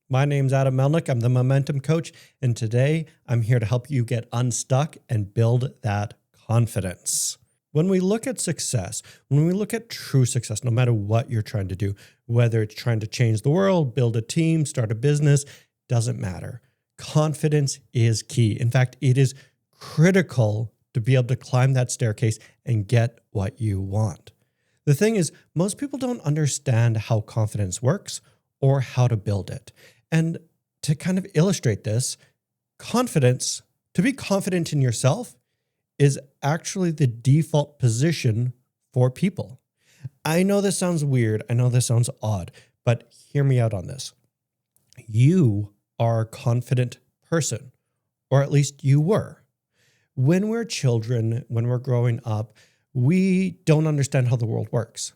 My name's Adam Melnyk. I'm the Momentum Coach, and today I'm here to help you get unstuck and build that confidence. When we look at success, when we look at true success, no matter what you're trying to do, whether it's trying to change the world, build a team, start a business, doesn't matter. Confidence is key. In fact, it is critical to be able to climb that staircase and get what you want. The thing is, most people don't understand how confidence works or how to build it. And to kind of illustrate this, confidence, to be confident in yourself, is actually the default position for people. I know this sounds weird. I know this sounds odd, but hear me out on this. You are a confident person, or at least you were. When we're children, when we're growing up, we don't understand how the world works.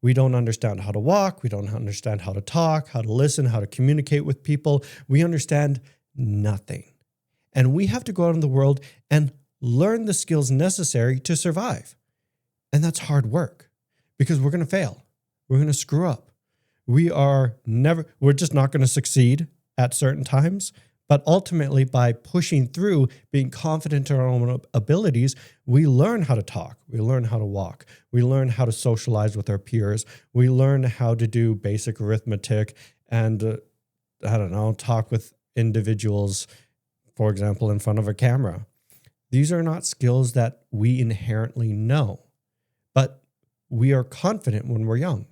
We don't understand how to walk. We don't understand how to talk, how to listen, how to communicate with people. We understand nothing. And we have to go out in the world and learn the skills necessary to survive. And that's hard work because we're going to fail. We're going to screw up. We're just not going to succeed at certain times. But ultimately, by pushing through, being confident in our own abilities, we learn how to talk. We learn how to walk. We learn how to socialize with our peers. We learn how to do basic arithmetic and, talk with individuals, for example, in front of a camera. These are not skills that we inherently know, but we are confident when we're young.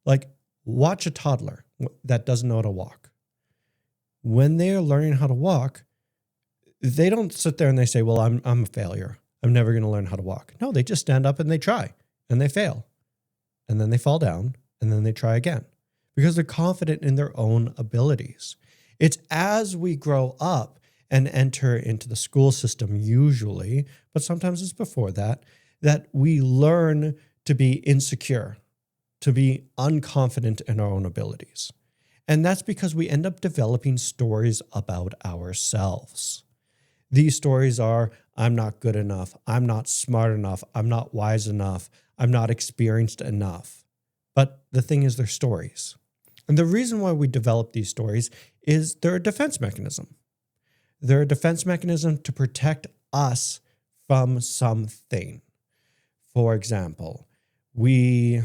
Like, watch a toddler that doesn't know how to walk. When they are learning how to walk, they don't sit there and they say, well, I'm a failure. I'm never going to learn how to walk. No, they just stand up and they try and they fail. And then they fall down and then they try again because they're confident in their own abilities. It's as we grow up and enter into the school system usually, but sometimes it's before that, that we learn to be insecure, to be unconfident in our own abilities. And that's because we end up developing stories about ourselves. These stories are, I'm not good enough, I'm not smart enough, I'm not wise enough, I'm not experienced enough. But the thing is, they're stories. And the reason why we develop these stories is they're a defense mechanism. They're a defense mechanism to protect us from something. For example, we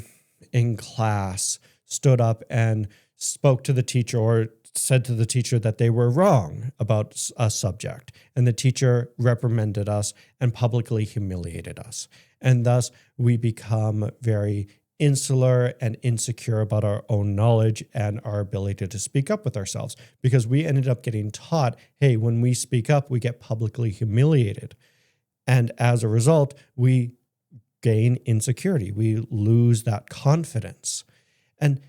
in class stood up and spoke to the teacher or said to the teacher that they were wrong about a subject, and the teacher reprimanded us and publicly humiliated us. And thus, we become very insular and insecure about our own knowledge and our ability to speak up with ourselves because we ended up getting taught, hey, when we speak up, we get publicly humiliated. And as a result, we gain insecurity. We lose that confidence. And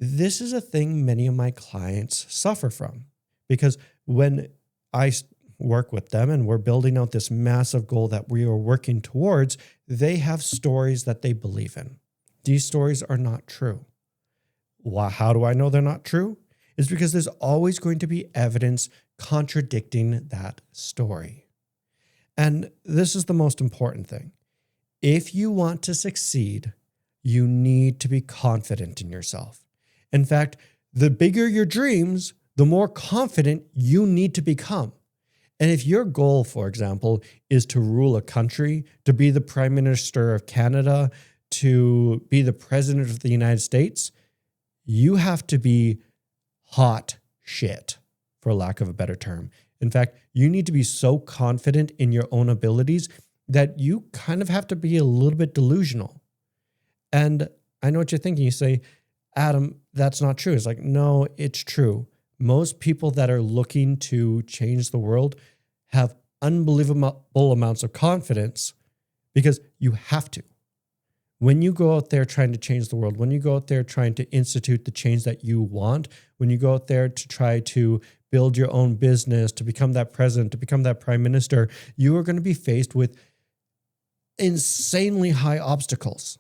this is a thing many of my clients suffer from because when I work with them and we're building out this massive goal that we are working towards, they have stories that they believe in. These stories are not true. How do I know they're not true? It's because there's always going to be evidence contradicting that story. And this is the most important thing. If you want to succeed, you need to be confident in yourself. In fact, the bigger your dreams, the more confident you need to become. And if your goal, for example, is to rule a country, to be the Prime Minister of Canada, to be the President of the United States, you have to be hot shit, for lack of a better term. In fact, you need to be so confident in your own abilities that you kind of have to be a little bit delusional. And I know what you're thinking. You say, Adam, that's not true. It's like, no, it's true. Most people that are looking to change the world have unbelievable amounts of confidence because you have to. When you go out there trying to change the world, when you go out there trying to institute the change that you want, when you go out there to try to build your own business, to become that president, to become that prime minister, you are going to be faced with insanely high obstacles.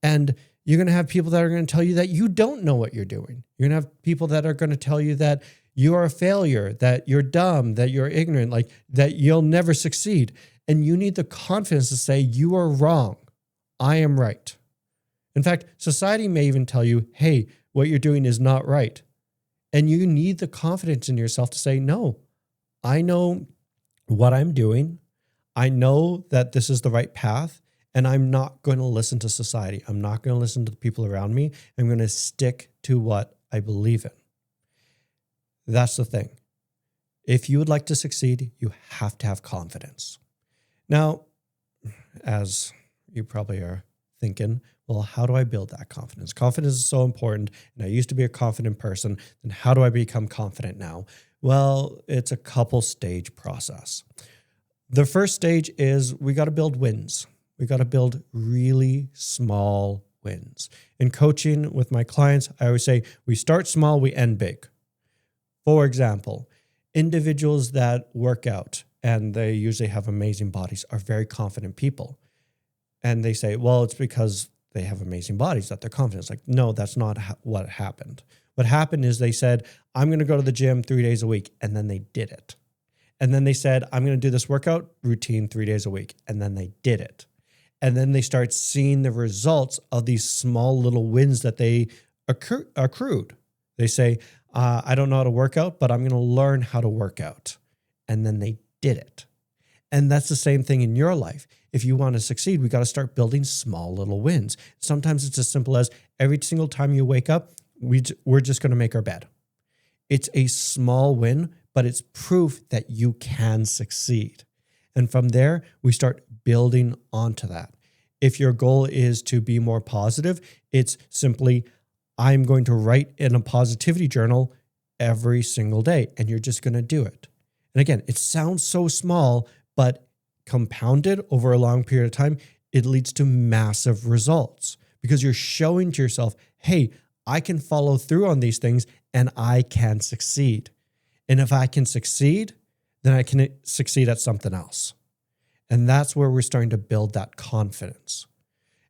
And you're going to have people that are going to tell you that you don't know what you're doing. You're going to have people that are going to tell you that you are a failure, that you're dumb, that you're ignorant, like that you'll never succeed. And you need the confidence to say, you are wrong. I am right. In fact, society may even tell you, hey, what you're doing is not right. And you need the confidence in yourself to say, no, I know what I'm doing. I know that this is the right path, and I'm not going to listen to society. I'm not going to listen to the people around me. I'm going to stick to what I believe in. That's the thing. If you would like to succeed, you have to have confidence. Now, as you probably are thinking, well, how do I build that confidence? Confidence is so important, and I used to be a confident person. Then how do I become confident now? Well, it's a couple stage process. The first stage is we got to build wins. We got to build really small wins. In coaching with my clients, I always say we start small, we end big. For example, individuals that work out and they usually have amazing bodies are very confident people. And they say, well, it's because they have amazing bodies that they're confident. It's like, no, that's not what happened. What happened is they said, I'm going to go to the gym 3 days a week. And then they did it. And then they said, I'm going to do this workout routine 3 days a week. And then they did it. And then they start seeing the results of these small little wins that they accrued. They say, I don't know how to work out, but I'm going to learn how to work out. And then they did it. And that's the same thing in your life. If you want to succeed, we got to start building small little wins. Sometimes it's as simple as every single time you wake up, we're just going to make our bed. It's a small win, but it's proof that you can succeed. And from there, we start building onto that. If your goal is to be more positive, it's simply, I'm going to write in a positivity journal every single day, and you're just going to do it. And again, it sounds so small, but compounded over a long period of time, it leads to massive results because you're showing to yourself, hey, I can follow through on these things and I can succeed. And if I can succeed, then I can succeed at something else. And that's where we're starting to build that confidence.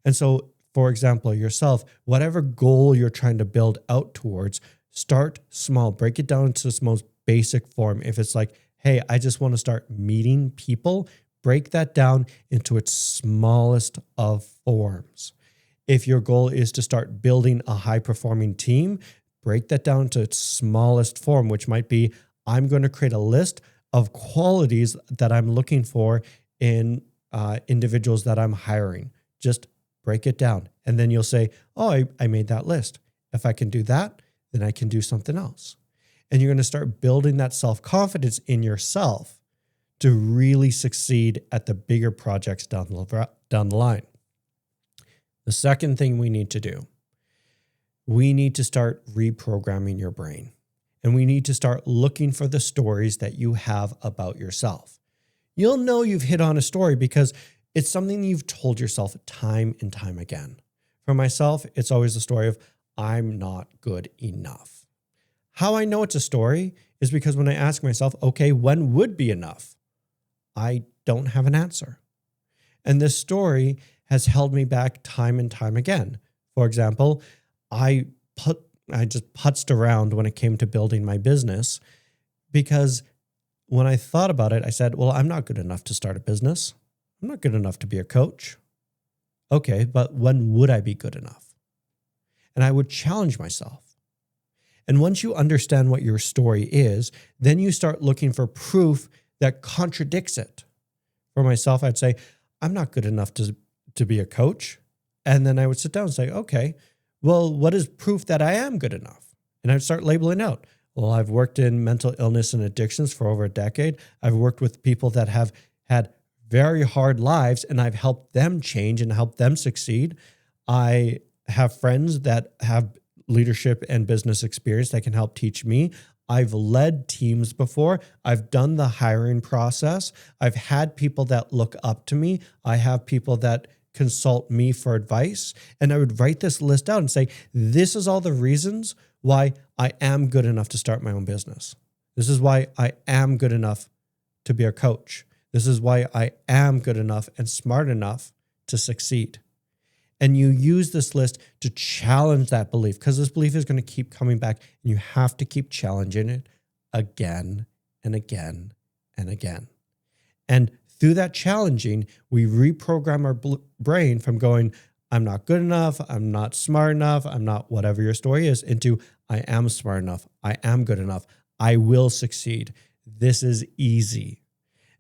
And so, for example, yourself, whatever goal you're trying to build out towards, start small, break it down into its most basic form. If it's like, hey, I just want to start meeting people, break that down into its smallest of forms. If your goal is to start building a high-performing team, break that down to its smallest form, which might be, I'm going to create a list of qualities that I'm looking for in individuals that I'm hiring. Just break it down. And then you'll say, oh, I made that list. If I can do that, then I can do something else. And you're going to start building that self-confidence in yourself to really succeed at the bigger projects down the line. The second thing we need to do, we need to start reprogramming your brain. And we need to start looking for the stories that you have about yourself. You'll know you've hit on a story because it's something you've told yourself time and time again. For myself, it's always the story of, I'm not good enough. How I know it's a story is because when I ask myself, okay, when would be enough? I don't have an answer. And this story has held me back time and time again. For example, I just putzed around when it came to building my business because when I thought about it, I said, well, I'm not good enough to start a business. I'm not good enough to be a coach. Okay, but when would I be good enough? And I would challenge myself. And once you understand what your story is, then you start looking for proof that contradicts it. For myself, I'd say, I'm not good enough to be a coach. And then I would sit down and say, okay, well, what is proof that I am good enough? And I'd start labeling out. Well, I've worked in mental illness and addictions for over a decade. I've worked with people that have had very hard lives, and I've helped them change and helped them succeed. I have friends that have leadership and business experience that can help teach me. I've led teams before. I've done the hiring process. I've had people that look up to me. I have people that consult me for advice. And I would write this list out and say, this is all the reasons why I am good enough to start my own business. This is why I am good enough to be a coach. This is why I am good enough and smart enough to succeed. And you use this list to challenge that belief because this belief is going to keep coming back and you have to keep challenging it again and again and again. And through that challenging, we reprogram our brain from going, I'm not good enough, I'm not smart enough, I'm not whatever your story is, into I am smart enough, I am good enough, I will succeed. This is easy.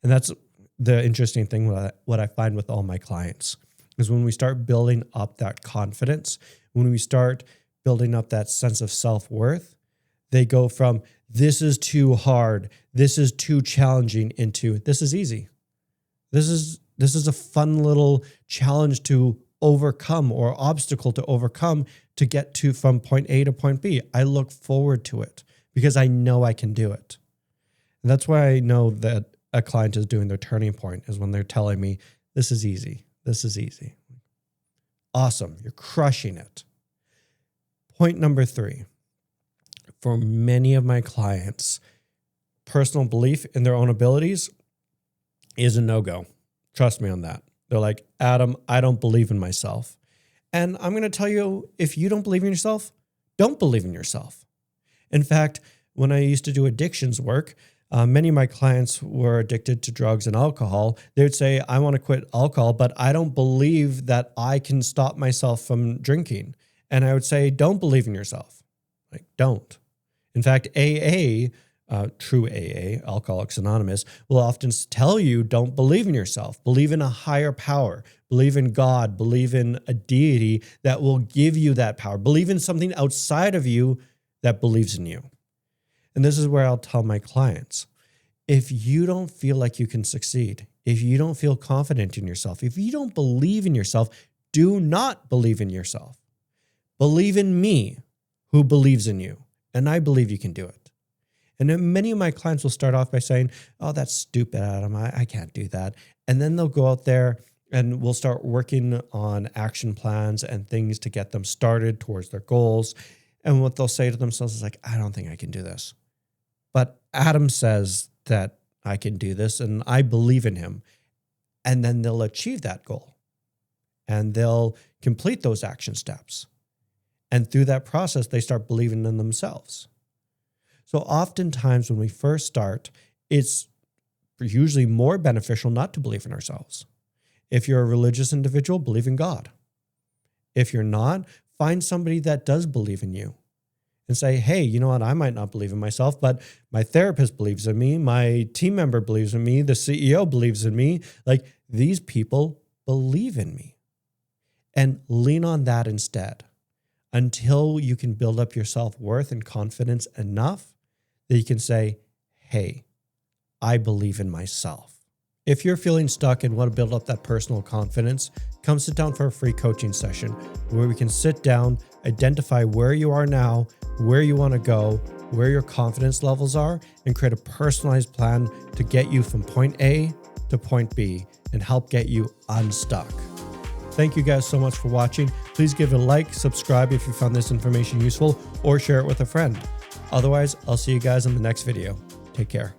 And that's the interesting thing, what I find with all my clients, is when we start building up that confidence, when we start building up that sense of self-worth, they go from this is too hard, this is too challenging, into this is easy. This is a fun little challenge to overcome, or obstacle to overcome, to get to from point A to point B. I look forward to it because I know I can do it. And that's why I know that a client is doing their turning point, is when they're telling me, this is easy. This is easy. Awesome. You're crushing it. Point number 3. For many of my clients, personal belief in their own abilities is a no-go. Trust me on that. They're like, Adam, I don't believe in myself. And I'm going to tell you, if you don't believe in yourself, don't believe in yourself. In fact, when I used to do addictions work, many of my clients were addicted to drugs and alcohol. They would say, I want to quit alcohol, but I don't believe that I can stop myself from drinking. And I would say, don't believe in yourself. Like, don't. In fact, AA, true AA, Alcoholics Anonymous, will often tell you, don't believe in yourself. Believe in a higher power. Believe in God. Believe in a deity that will give you that power. Believe in something outside of you that believes in you. And this is where I'll tell my clients, if you don't feel like you can succeed, if you don't feel confident in yourself, if you don't believe in yourself, do not believe in yourself. Believe in me, who believes in you. And I believe you can do it. And then many of my clients will start off by saying, oh, that's stupid, Adam. I can't do that. And then they'll go out there and we'll start working on action plans and things to get them started towards their goals. And what they'll say to themselves is like, I don't think I can do this. But Adam says that I can do this and I believe in him. And then they'll achieve that goal and they'll complete those action steps. And through that process, they start believing in themselves. So oftentimes when we first start, it's usually more beneficial not to believe in ourselves. If you're a religious individual, believe in God. If you're not, find somebody that does believe in you and say, hey, you know what? I might not believe in myself, but my therapist believes in me. My team member believes in me. The CEO believes in me. Like, these people believe in me. And lean on that instead, until you can build up your self-worth and confidence enough that you can say, hey, I believe in myself. If you're feeling stuck and want to build up that personal confidence, come sit down for a free coaching session where we can sit down, identify where you are now, where you want to go, where your confidence levels are, and create a personalized plan to get you from point A to point B and help get you unstuck. Thank you guys so much for watching. Please give it a like, subscribe if you found this information useful, or share it with a friend. Otherwise, I'll see you guys in the next video. Take care.